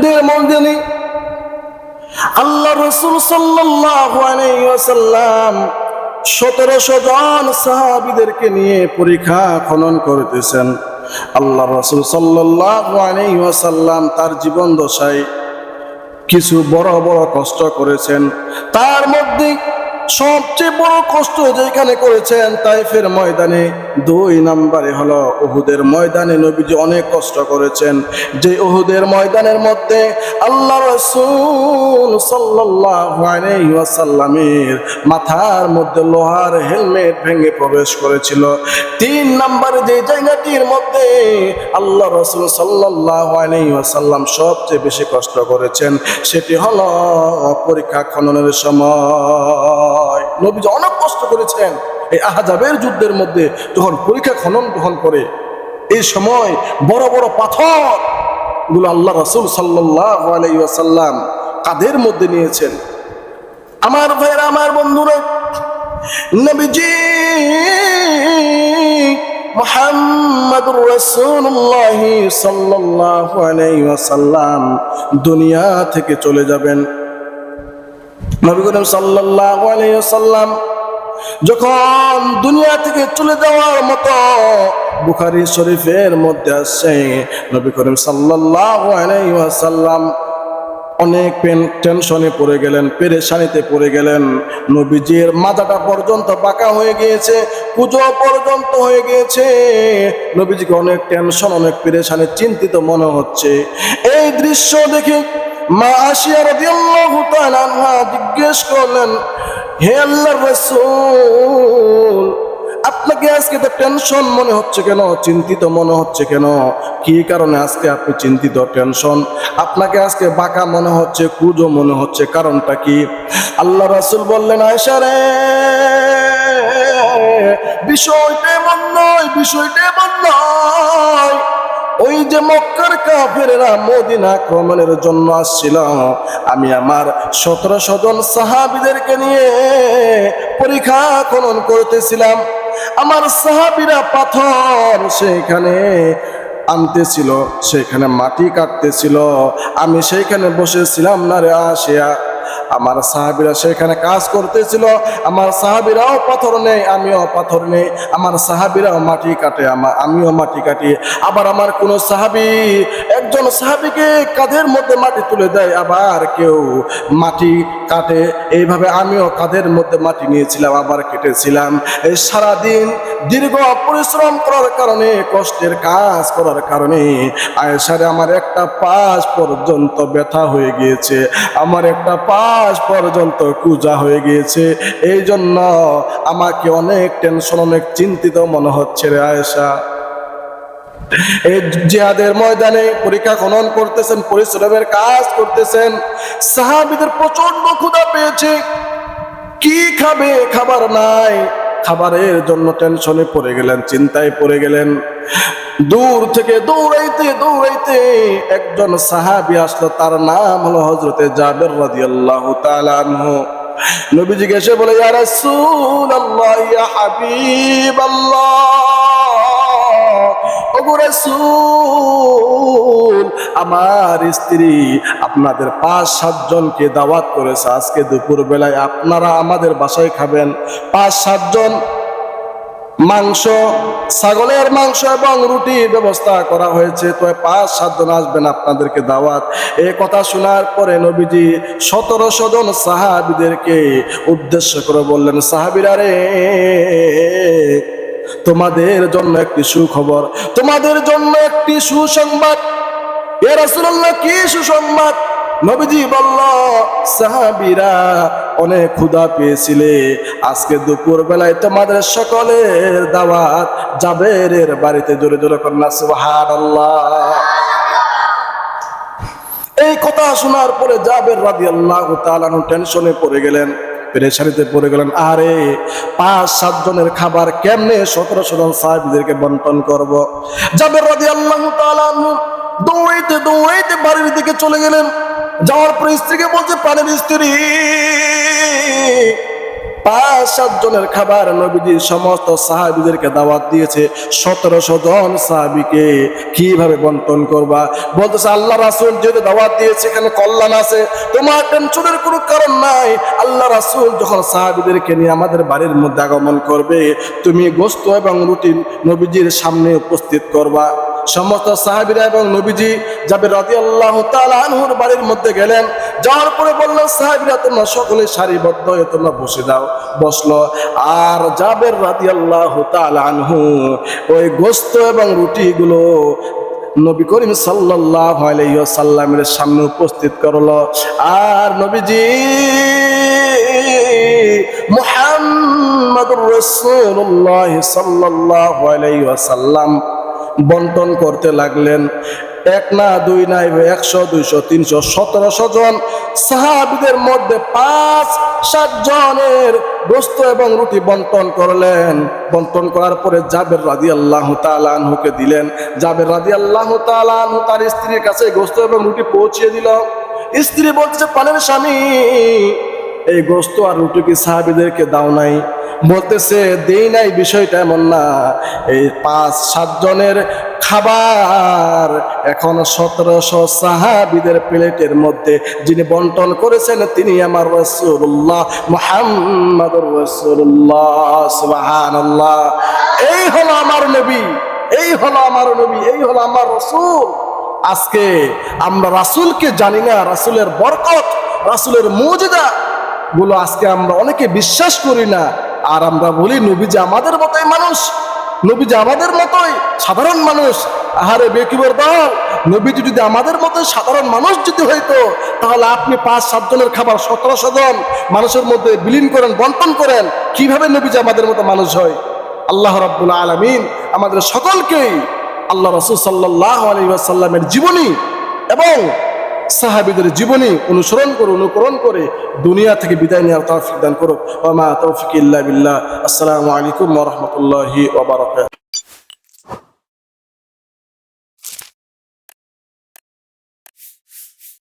উহুদের ময়দানে আল্লাহ রাসূল সাল্লাল্লাহু আলাইহি ওয়াসাল্লাম 1700 জন সাহাবীদেরকে নিয়ে পরীক্ষা খনন করতেছেন। আল্লাহ রাসূল সাল্লাল্লাহু আলাইহি ওয়াসাল্লাম তার জীবন দশায় কিছু বড় বড় কষ্ট করেছেন। তার মধ্যে সবচেয়ে বড় কষ্ট যেখানে করেছেন তাইফের ময়দানে, 2 নম্বরে হলো উহুদের ময়দানে নবীজি অনেক কষ্ট করেছেন। যে উহুদের ময়দানের মধ্যে আল্লাহ রাসূল সাল্লাল্লাহু আলাইহি ওয়াসাল্লামের মাথার মধ্যে লোহার হেলমেট ভেঙে প্রবেশ করেছিল। 3 নম্বরে যে জায়গাটির মধ্যে আল্লাহ রাসূল সাল্লাল্লাহু আলাইহি ওয়াসাল্লাম সবচেয়ে বেশি কষ্ট করেছেন সেটি হলো পরীক্ষা খননের সময়। নবীজি অনেক কষ্ট করেছেন এই আহজাবের যুদ্ধের মধ্যে। যখন পরীক্ষা খনন গ্রহণ করে এই সময় বড় বড় পাথর গুলো আল্লাহ রাসূল সাল্লাল্লাহু আলাইহি ওয়াসাল্লাম কাঁধের মধ্যে নিয়েছেন। আমার ভাইরা, আমার বন্ধুরা, নবীজি মুহাম্মাদুর রাসূলুল্লাহ সাল্লাল্লাহু আলাইহি ওয়াসাল্লাম দুনিয়া থেকে চলে যাবেন। নবী করিম সাল্লাল্লাহু আলাইহি ওয়াসাল্লাম যখন দুনিয়া থেকে চলে যাওয়ার মতো বুখারী শরীফের মধ্যে আছে, নবী করিম সাল্লাল্লাহু আলাইহি ওয়াসাল্লাম অনেক টেনশনে পড়ে গেলেন, পেরেশানিতে পড়ে গেলেন। নবীজির মাথাটা পর্যন্ত বাঁকা হয়ে গিয়েছে, কুঁজো পর্যন্ত হয়ে গিয়েছে। নবীজিকে অনেক টেনশন, অনেক পেরেশানি, চিন্তিত মনে হচ্ছে। এই দৃশ্য দেখে মা আশিয়া রাদিয়াল্লাহু তাআলা আনহা জিজ্ঞেস করলেন, হে আল্লাহর রাসূল, আপনাকে আজকে তো টেনশন মনে হচ্ছে কেন, চিন্তিত মনে হচ্ছে কেন? কি কারণে আজকে আপনি চিন্তিত, টেনশন? আপনাকে আজকে বাঁকা মনে হচ্ছে, কুঁজো মনে হচ্ছে, কারণটা কি? আল্লাহ রাসূল বললেন, আয়েশা রে, বিষয়টা এমন নয়, বিষয়টা এমন নয়। ওই যে মক্কার কাফেররা মদিনা আক্রমণের জন্য আসছিল, আমি আমার 1700 জন সাহাবীদেরকে নিয়ে পরীক্ষা খনন করতেছিলাম। আমার সাহাবীরা পাথর সেখানে আনতেছিল, সেখানে মাটি কাটতেছিল, আমি সেইখানে বসেছিলাম না রে আসিয়া। আমার সাহাবীরা সেখানে কাজ করতেছিল, আমার সাহাবীরাও পাথর নেই, আমিও পাথর নেই। আমার সাহাবীরাও মাটি কাটে, আমিও মাটি কাটি। আবার আমার কোন সাহাবী একজন সাহাবীকে কাঁধের মধ্যে মাটি তুলে দেয়, আবার কেউ মাটি কাটে। এইভাবে আমিও কাঁধের মধ্যে মাটি নিয়েছিলাম, আবার কেটেছিলাম। এই সারাদিন দীর্ঘ পরিশ্রম করার কারণে, কষ্টের কাজ করার কারণে আয়েশারে আমার একটা পাশ পর্যন্ত ব্যথা হয়ে গিয়েছে, আমার একটা পাশ পর্যন্ত কুজা হয়ে গিয়েছে। এই জন্য আমাকে অনেক টেনশন, অনেক চিন্তিত মনে হচ্ছে রে আয়েশা। এই জিহাদের ময়দানে পরীক্ষা খনন করতেছেন, পরিশ্রমের কাজ করতেছেন। সাহাবীদের প্রচন্ড ক্ষুধা পেয়েছে, কি খাবে, খাবার নাই। খাবারের জন্য টেনশনে পড়ে গেলেন, চিন্তায় পড়ে গেলেন। দূর থেকে দৌড়াইতে দৌড়াইতে একজন সাহাবী আসলো, তার নাম হলো হযরতে জাবের রাদিয়াল্লাহু তাআলা আনহু। নবীজিকে এসে বলে, ইয়া রাসূলুল্লাহ, ইয়া হাবিবাল্লাহ, ওগো রাসূল, আমার স্ত্রী আপনাদের 5-7 জনকে দাওয়াত করেছে, আজকে দুপুর বেলায় আপনারা আমাদের বাসায় খাবেন। 5-7 জন, মাংস, ছাগলের মাংস এবং রুটির ব্যবস্থা করা হয়েছে, তো 5-7 জন আসবেন, আপনাদেরকে দাওয়াত। এই কথা শোনার পরে নবীজি 1700 জন সাহাবীদেরকে উদ্দেশ্য করে বললেন, সাহাবীরা রে, তোমাদের জন্য একটি সুখবর, তোমাদের জন্য একটি সুসংবাদ। ইয়া রাসূলুল্লাহ, কি সুসংবাদ? নবীজি বলল, সাহাবীরা অনেক ক্ষুধা পেয়েছিলে, আজকে দুপুর বেলায় তোমাদের সকলের দাওয়াত জাবেরের বাড়িতে। জোরে জোরে কন্যা সুবহানাল্লাহ। এই কথা শোনার পরে জাবের রাদিয়াল্লাহু তাআলা টেনশনে পড়ে গেলেন, পেরেশানিতে পড়ে গেলেন। আরে 5-7 জনের খাবার কেমনে 1700 জন সাহাবীদেরকে বন্টন করব? জাবের রাদিয়াল্লাহু তাআলা দৌড়াইতে দৌড়াইতে বাড়ির দিকে চলে গেলেন। যাওয়ার পর স্ত্রীকে বলছে, প্রাণের স্ত্রী, 5-7 জনের খাবার নবীজি সমস্ত সাহাবীদেরকে দাওয়াত দিয়েছে। 1700 জন সাহাবীকে কিভাবে বন্টন করবা? বলতেছে আল্লাহ রাসূল যেহেতু দাওয়াত দিয়েছে এখানে কল্যাণ আছে, তোমার টেনশনের কোনো কারণ নাই। আল্লাহ রাসূল যখন সাহাবীদেরকে নিয়ে আমাদের বাড়ির মধ্যে আগমন করবে, তুমি গোশত এবং রুটি নবীজির সামনে উপস্থিত করবা। সমস্ত সাহাবীরা এবং নবীজি জাবের রাদিয়াল্লাহু তাআলা আনহুর বাড়ির মধ্যে গেলেন। যাওয়ার পরে বললেন সাহাবীরা তোমরা সকলে সারিবদ্ধ হয়ে তোমরা বসে যাও। বসলো। আর জাবের রাদিয়াল্লাহু তাআলা আনহু ওই গোশত এবং রুটিগুলো নবী করিম সাল্লাল্লাহু আলাইহি ওয়াসাল্লামের সামনে উপস্থিত করলো। আর নবীজি মুহাম্মাদুর রাসূলুল্লাহ সাল্লাল্লাহু আলাইহি ওয়াসাল্লাম বন্টন করতে লাগলেন। 1 না 2 না 100 200 300 1700 জন সাহাবীদের মধ্যে 5-7 জনের গোশত এবং রুটি বন্টন করলেন। বন্টন করার পরে জাবের রাদিয়াল্লাহু তাআলা আনহুকে দিলেন। জাবের রাদিয়াল্লাহু তাআলা আনহু তার স্ত্রীর কাছে গোশত এবং রুটি পৌঁছিয়ে দিল। স্ত্রী বলতেছে প্রাণের স্বামী, এই গোশত আর রুটি কি সাহাবীদেরকে দাও নাই? বলতেছে দেই নাই, বিষয়টা এমন না। এই 5-7 জনের খাবার এখন 1700 সাহাবীদের প্লেটের মধ্যে যিনি বন্টন করেছেন তিনি আমার রাসূলুল্লাহ মুহাম্মাদুর রাসূলুল্লাহ। সুবহানাল্লাহ। এই হলো আমার নবী, এই হলো আমার নবী, এই হলো আমার রাসূল। আজকে আমরা রাসূলকে জানি না, রাসূলের বরকত, রাসূলের মুজিজা গুলো আজকে আমরা অনেকে বিশ্বাস করি না। আর আমরা বলি নবীজি আমাদের মতোই মানুষ, নবীজি আমাদের মতোই সাধারণ মানুষ। আহারে বেকিবর দল, নবীজি যদি আমাদের মতোই সাধারণ মানুষ যদি হইতো, তাহলে আপনি 5-7 জনের খাবার 1700 জন মানুষের মধ্যে বিলীন করেন, বন্টন করেন, কিভাবে নবীজি আমাদের মতো মানুষ হয়? আল্লাহ রাব্বুল আলামিন আমাদের সকলকেই আল্লাহ রাসূল সাল্লাল্লাহু আলাইহি ওয়াসাল্লামের জীবনী এবং সাহাবীদের জীবনী অনুকরণ করে দুনিয়া থেকে বিদায় নেওয়ার তৌফিক দান করুক। ওয়া মা তৌফিক ইল্লা বিল্লাহ। আসসালামু আলাইকুম ওয়া রাহমাতুল্লাহি ওয়া বারাকাতুহু।